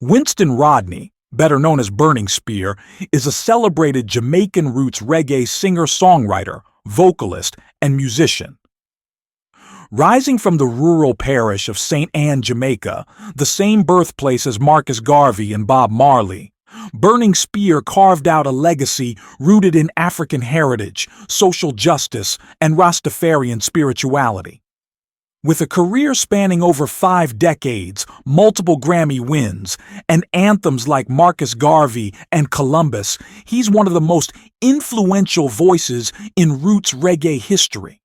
Winston Rodney, better known as Burning Spear, is a celebrated Jamaican roots reggae singer-songwriter, vocalist, and musician. Rising from the rural parish of St. Ann, Jamaica, the same birthplace as Marcus Garvey and Bob Marley, Burning Spear carved out a legacy rooted in African heritage, social justice, and Rastafarian spirituality. With a career spanning over 5 decades, multiple Grammy wins, and anthems like Marcus Garvey and Columbus, he's one of the most influential voices in roots reggae history.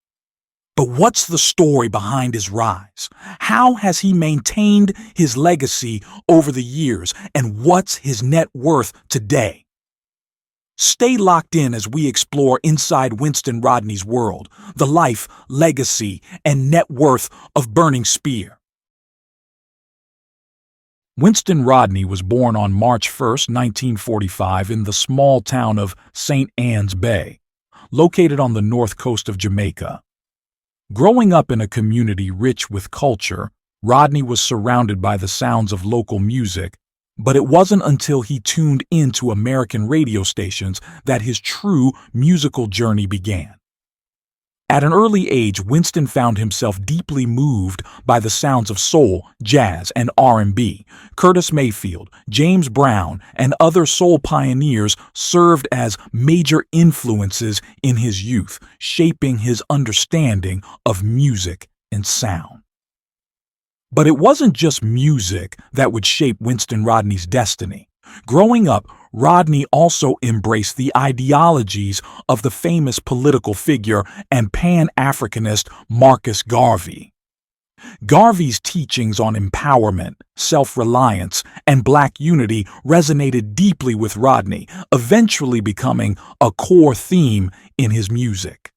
But what's the story behind his rise? How has he maintained his legacy over the years, and what's his net worth today? Stay locked in as we explore inside Winston Rodney's world, the life, legacy, and net worth of Burning Spear. Winston Rodney was born on March 1, 1945 in the small town of St. Ann's Bay, located on the north coast of Jamaica. Growing up in a community rich with culture, Rodney was surrounded by the sounds of local music, but it wasn't until he tuned into American radio stations that his true musical journey began. At an early age, Winston found himself deeply moved by the sounds of soul, jazz, and R&B. Curtis Mayfield, James Brown, and other soul pioneers served as major influences in his youth, shaping his understanding of music and sound. But it wasn't just music that would shape Winston Rodney's destiny. Growing up, Rodney also embraced the ideologies of the famous political figure and Pan-Africanist Marcus Garvey. Garvey's teachings on empowerment, self-reliance, and Black unity resonated deeply with Rodney, eventually becoming a core theme in his music.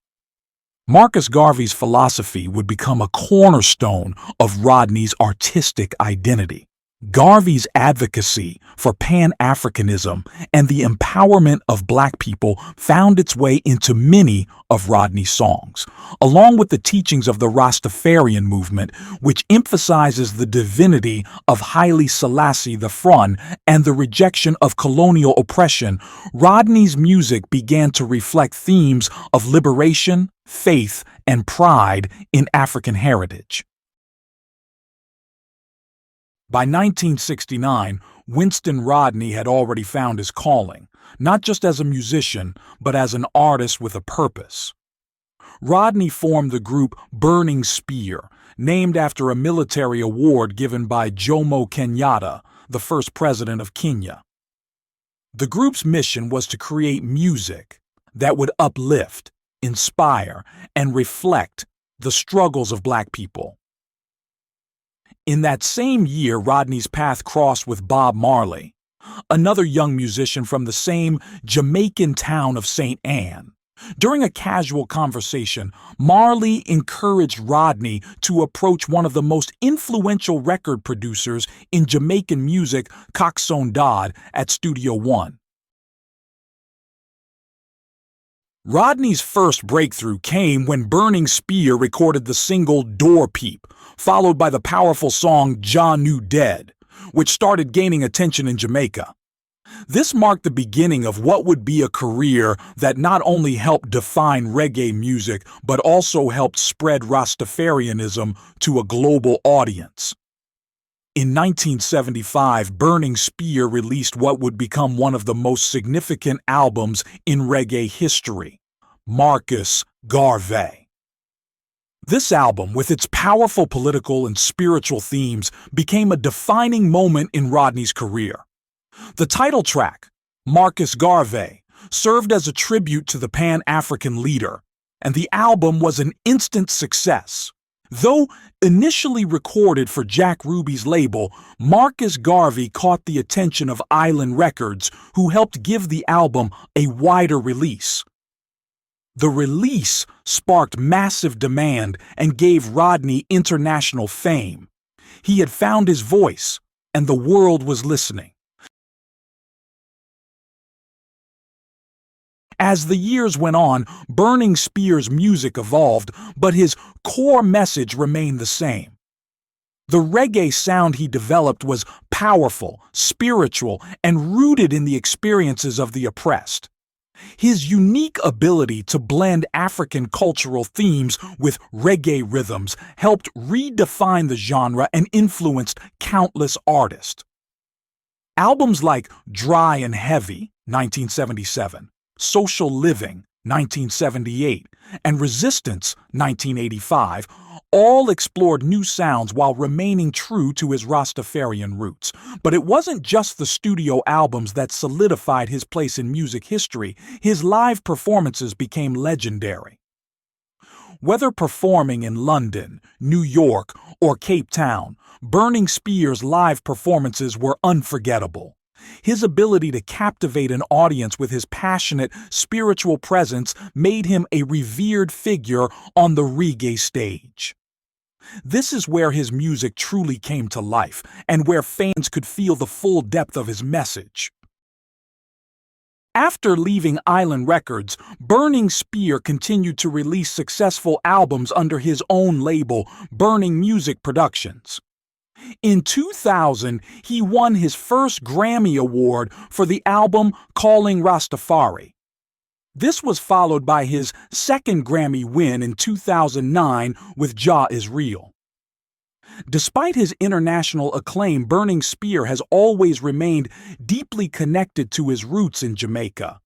Marcus Garvey's philosophy would become a cornerstone of Rodney's artistic identity. Garvey's advocacy for Pan-Africanism and the empowerment of Black people found its way into many of Rodney's songs, along with the teachings of the Rastafarian movement, which emphasizes the divinity of Haile Selassie I and the rejection of colonial oppression. Rodney's music began to reflect themes of liberation, faith, and pride in African heritage. By 1969, Winston Rodney had already found his calling, not just as a musician, but as an artist with a purpose. Rodney formed the group Burning Spear, named after a military award given by Jomo Kenyatta, the first president of Kenya. The group's mission was to create music that would uplift, inspire, and reflect the struggles of Black people. In that same year, Rodney's path crossed with Bob Marley, another young musician from the same Jamaican town of St. Ann. During a casual conversation, Marley encouraged Rodney to approach one of the most influential record producers in Jamaican music, Coxsone Dodd, at Studio One. Rodney's first breakthrough came when Burning Spear recorded the single Door Peep, followed by the powerful song Jah Knew Dead, which started gaining attention in Jamaica. This marked the beginning of what would be a career that not only helped define reggae music, but also helped spread Rastafarianism to a global audience. In 1975, Burning Spear released what would become one of the most significant albums in reggae history, Marcus Garvey. This album, with its powerful political and spiritual themes, became a defining moment in Rodney's career. The title track, Marcus Garvey, served as a tribute to the Pan-African leader, and the album was an instant success. Though initially recorded for Jack Ruby's label, Marcus Garvey caught the attention of Island Records, who helped give the album a wider release. The release sparked massive demand and gave Rodney international fame. He had found his voice, and the world was listening. As the years went on, Burning Spear's music evolved, but his core message remained the same. The reggae sound he developed was powerful, spiritual, and rooted in the experiences of the oppressed. His unique ability to blend African cultural themes with reggae rhythms helped redefine the genre and influenced countless artists. Albums like Dry and Heavy, 1977, Social Living, 1978, and Resistance, 1985, all explored new sounds while remaining true to his Rastafarian roots. But it wasn't just the studio albums that solidified his place in music history. His live performances became legendary. Whether performing in London, New York, or Cape Town, Burning Spear's live performances were unforgettable. His ability to captivate an audience with his passionate, spiritual presence made him a revered figure on the reggae stage. This is where his music truly came to life, and where fans could feel the full depth of his message. After leaving Island Records, Burning Spear continued to release successful albums under his own label, Burning Music Productions. In 2000, he won his first Grammy Award for the album Calling Rastafari. This was followed by his second Grammy win in 2009 with Jah Is Real. Despite his international acclaim, Burning Spear has always remained deeply connected to his roots in Jamaica,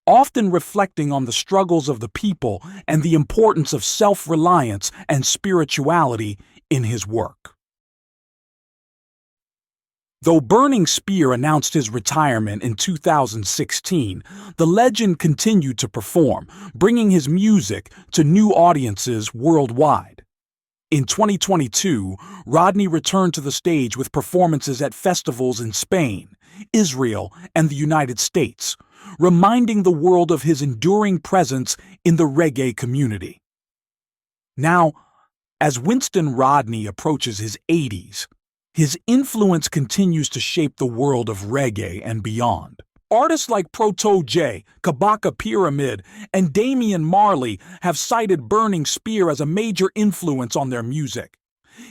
often reflecting on the struggles of the people and the importance of self-reliance and spirituality in his work. Though Burning Spear announced his retirement in 2016, the legend continued to perform, bringing his music to new audiences worldwide. In 2022, Rodney returned to the stage with performances at festivals in Spain, Israel, and the United States, reminding the world of his enduring presence in the reggae community. Now, as Winston Rodney approaches his 80s, his influence continues to shape the world of reggae and beyond. Artists like Proto J, Kabaka Pyramid, and Damian Marley have cited Burning Spear as a major influence on their music.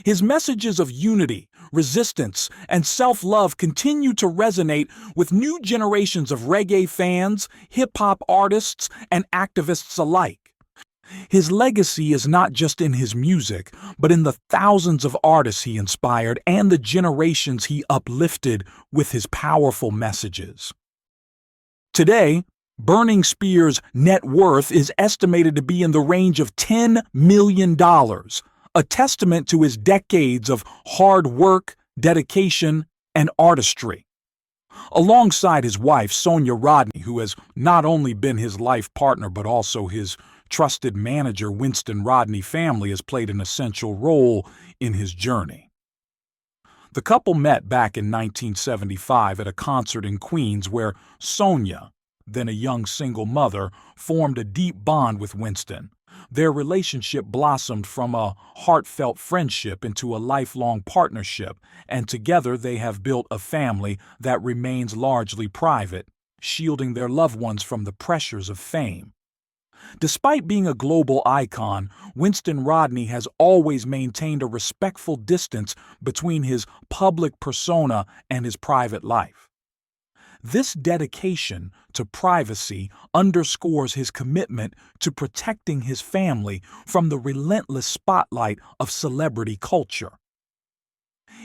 His messages of unity, resistance, and self-love continue to resonate with new generations of reggae fans, hip-hop artists, and activists alike. His legacy is not just in his music, but in the thousands of artists he inspired and the generations he uplifted with his powerful messages. Today, Burning Spear's net worth is estimated to be in the range of $10 million, a testament to his decades of hard work, dedication, and artistry. Alongside his wife, Sonia Rodney, who has not only been his life partner but also his trusted manager, Winston Rodney family has played an essential role in his journey. The couple met back in 1975 at a concert in Queens where Sonia, then a young single mother, formed a deep bond with Winston. Their relationship blossomed from a heartfelt friendship into a lifelong partnership, and together they have built a family that remains largely private, shielding their loved ones from the pressures of fame. Despite being a global icon, Winston Rodney has always maintained a respectful distance between his public persona and his private life. This dedication to privacy underscores his commitment to protecting his family from the relentless spotlight of celebrity culture.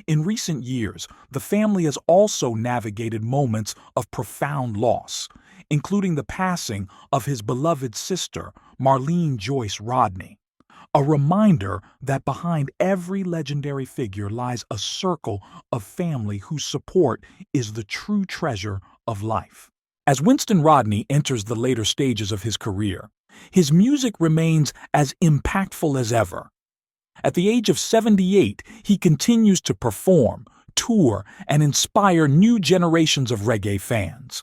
In recent years, the family has also navigated moments of profound loss, including the passing of his beloved sister, Marlene Joyce Rodney, a reminder that behind every legendary figure lies a circle of family whose support is the true treasure of life. As Winston Rodney enters the later stages of his career, his music remains as impactful as ever. At the age of 78, he continues to perform, tour, and inspire new generations of reggae fans.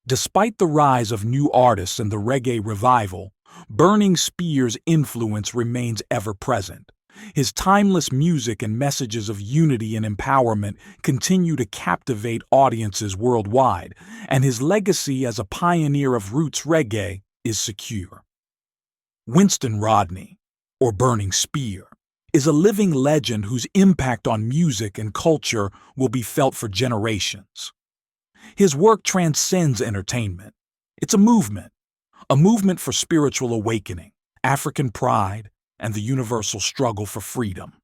Despite the rise of new artists and the reggae revival, Burning Spear's influence remains ever present. His timeless music and messages of unity and empowerment continue to captivate audiences worldwide, and his legacy as a pioneer of roots reggae is secure. Winston Rodney, or Burning Spear, is a living legend whose impact on music and culture will be felt for generations. His work transcends entertainment. It's a movement for spiritual awakening, African pride, and the universal struggle for freedom.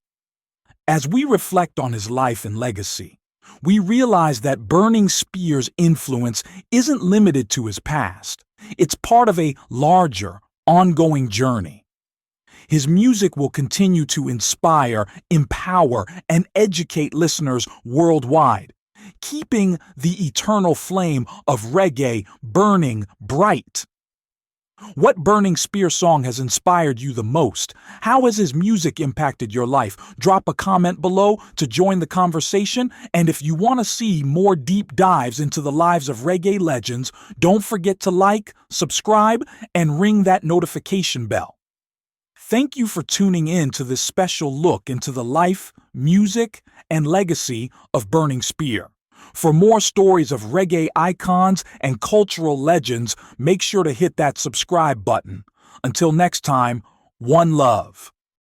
As we reflect on his life and legacy, we realize that Burning Spear's influence isn't limited to his past. It's part of a larger, ongoing journey. His music will continue to inspire, empower, and educate listeners worldwide, keeping the eternal flame of reggae burning bright. What Burning Spear song has inspired you the most? How has his music impacted your life? Drop a comment below to join the conversation. And if you want to see more deep dives into the lives of reggae legends, don't forget to like, subscribe, and ring that notification bell. Thank you for tuning in to this special look into the life, music, and legacy of Burning Spear. For more stories of reggae icons and cultural legends, make sure to hit that subscribe button. Until next time, one love.